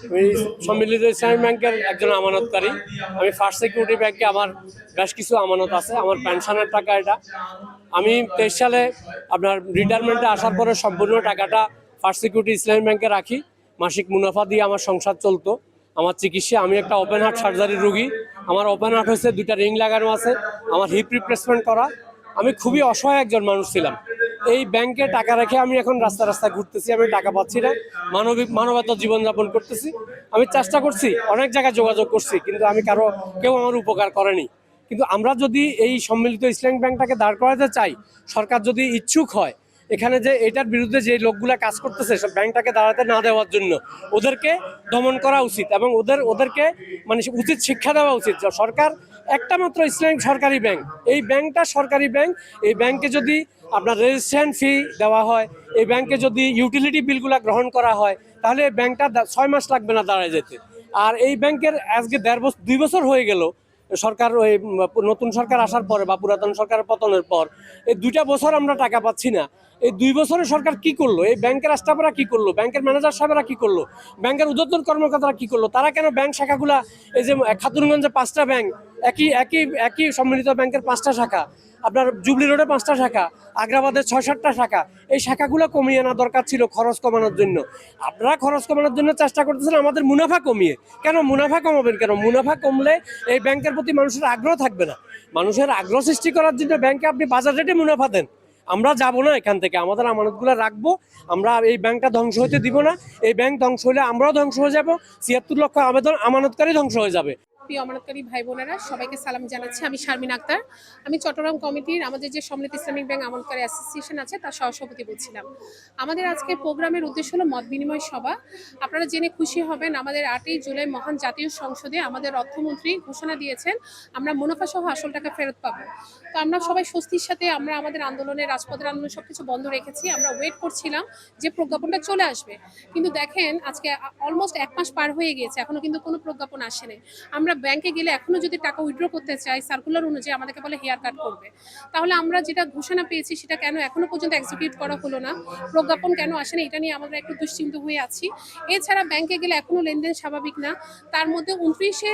আমি সম্মিলিত ইসলামী ব্যাংকের একজন আমানতকারী। আমি ফার্স্ট সিকিউরিটি ব্যাংকে আমার বেশ কিছু আমানত আছে, আমার পেনশনের টাকা এটা। আমি 23 সালে আপনার রিটায়ারমেন্টে আসার পরে সম্পূর্ণ টাকাটা ফার্স্ট সিকিউরিটি ইসলামী ব্যাংকে রাখি। মাসিক মুনাফা দিয়ে আমার সংসার চলতো। আমার চিকিৎসা, আমি একটা ওপেন হার্ট সার্জারির রুগী। আমার ওপেন হার্ট হয়েছে, 2টা রিং লাগানো আছে, আমার হিপ রিপ্লেসমেন্ট করা। আমি খুবই অসহায় একজন মানুষ ছিলাম। এই ব্যাংকে টাকা রেখে আমি এখন রাস্তায় ঘুরতেছি, আমি টাকা পাচ্ছি না, মানবতা জীবনযাপন করতেছি। আমি চেষ্টা করছি, অনেক জায়গায় যোগাযোগ করছি, কিন্তু কেউ আমার উপকার করেনি। কিন্তু আমরা যদি এই সম্মিলিত ইসলামিক ব্যাংকটাকে দাঁড় করাতে চাই, সরকার যদি ইচ্ছুক হয়, এখানে যে এটার বিরুদ্ধে যে লোকগুলা কাজ করতেছে সব ব্যাংকটাকে দাঁড়াতে না দেওয়ার জন্য ওদেরকে দমন করা উচিত এবং ওদেরকে মানে উচিত শিক্ষা দেওয়া উচিত। সরকার একটা মাত্র ইসলামিক সরকারি ব্যাংক, এই ব্যাংকটা সরকারি ব্যাংক। এই ব্যাংকে যদি আপনার রেজিস্ট্রেশন ফি দেওয়া হয়, এই ব্যাংকে যদি ইউটিলিটি বিলগুলো গ্রহণ করা হয়, তাহলে এই ব্যাংকটা 6 মাস লাগবে না দাঁড়ায় যেতে। আর এই ব্যাংকের আজকে 2 বছর হয়ে গেল সরকার, ওই নতুন সরকার আসার পরে বা পুরাতন সরকারের পতনের পর এই 2টা বছর আমরা টাকা পাচ্ছি না। এই 2 বছরে সরকার কি করলো? এই ব্যাংকের স্টাফরা কি করলো? ব্যাংকের ম্যানেজার সাহেবরা কি করলো? ব্যাংকের ঊর্ধ্বতন কর্মকর্তারা কি করলো? তারা কেন ব্যাংক শাখাগুলা, এই যে খাতুনগঞ্জে 5টা ব্যাংক, একই সম্মিলিত ব্যাংকের 5টা শাখা, আপনার জুবলি রোডে 5টা শাখা, আগ্রাবাদের 6-7টা শাখা, এই শাখাগুলো কমিয়ে আনা দরকার ছিল খরচ কমানোর জন্য। আপনারা খরচ কমানোর জন্য চেষ্টা করতেছেন আমাদের মুনাফা কমিয়ে। কেন মুনাফা কমাবেন? কেন মুনাফা কমলে এই ব্যাংকের প্রতি মানুষের আগ্রহ থাকবে না। মানুষের আগ্রহ সৃষ্টি করার জন্য ব্যাংকে আপনি বাজার রেটে মুনাফা দেন। আমরা যাব না এখান থেকে, আমাদের আমানতগুলো রাখবো। আমরা এই ব্যাংকটা ধ্বংস হতে দিব না। এই ব্যাংক ধ্বংস হলে আমরাও ধ্বংস হয়ে যাব, 76 লক্ষ আমানতকারী ধ্বংস হয়ে যাবে। প্রিয় আমানতকারী ভাই বোনেরা, সবাইকে সালাম জানাচ্ছি। আমি শারমিন আক্তার। আমি চট্টগ্রাম কমিটির আমাদের যে সম্মিলিত ইসলামিক ব্যাংক আমানতকারী অ্যাসোসিয়েশন আছে তার সহসভাপতি বলছিলাম। আমাদের আজকের প্রোগ্রামের উদ্দেশ্য হলো মত বিনিময় সভা। আপনারা জেনে খুশি হবেন, আমাদের 8ই জুলাই মহান জাতীয় সংসদে আমাদের অর্থমন্ত্রী ঘোষণা দিয়েছেন আমরা মুনাফা সহ আসল টাকা ফেরত পাবো। তো আমরা সবাই স্বস্তির সাথে আমরা আমাদের আন্দোলনের, রাজপথের আন্দোলন সবকিছু বন্ধ রেখেছি। আমরা ওয়েট করছিলাম যে প্রজ্ঞাপনটা চলে আসবে, কিন্তু দেখেন আজকে অলমোস্ট 1 মাস পার হয়ে গিয়েছে, এখনো কিন্তু কোনো প্রজ্ঞাপন আসেনি। আমরা ব্যাংকে গেলে এখনো যদি টাকা উইথড্র করতে চাই, সার্কুলার অনুযায়ী আমাদেরকে বলে হেয়ার কাট করবে। তাহলে আমরা যেটা ঘোষণা পেয়েছি সেটা কেন এখনো পর্যন্ত এক্সিকিউট করা হলো না? প্রজ্ঞাপন কেন আসেনি? এটা নিয়ে আমরা একটু দুশ্চিন্ত হয়ে আছি। এছাড়া ব্যাংকে গেলে এখনো লেনদেন স্বাভাবিক না। তার মধ্যে 29শে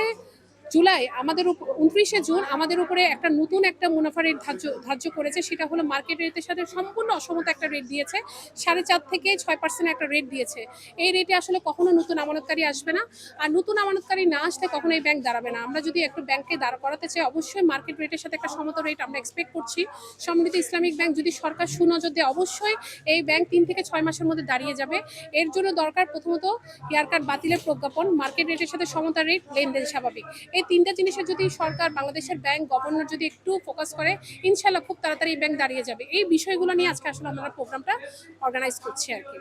জুন আমাদের উপরে একটা নতুন একটা মুনাফা রেট ধার্য করেছে। সেটা হলো মার্কেট রেটের সাথে সম্পূর্ণ অসমতা একটা রেট দিয়েছে, 4.5 থেকে 6% একটা রেট দিয়েছে। এই রেটে আসলে কখনো নতুন আমানতকারী আসবে না, আর নতুন আমানতকারী না আসলে কখনো এই ব্যাংক দাঁড়াবে না। আমরা যদি একটু ব্যাংকে দাঁড় করাতে চাই, অবশ্যই মার্কেট রেটের সাথে একটা সমতা রেট আমরা এক্সপেক্ট করছি। সম্মিলিত ইসলামিক ব্যাংক যদি সরকার সুনজর দেয়, অবশ্যই এই ব্যাংক 3 থেকে 6 মাসের মধ্যে দাঁড়িয়ে যাবে। এর জন্য দরকার প্রথমত হেয়ার কাট বাতিলের প্রজ্ঞাপন, মার্কেট রেটের সাথে সমতা রেট, লেনদেন স্বাভাবিক। এই 3টা জিনিসে যদি সরকার, বাংলাদেশের ব্যাংক গভর্নর যদি একটু ফোকাস করে, ইনশাল্লাহ খুব তাড়াতাড়ি এই ব্যাংক দাঁড়িয়ে যাবে। এই বিষয়গুলো নিয়ে আজকে আসলে আমরা প্রোগ্রামটা অর্গানাইজ করছি আর কি।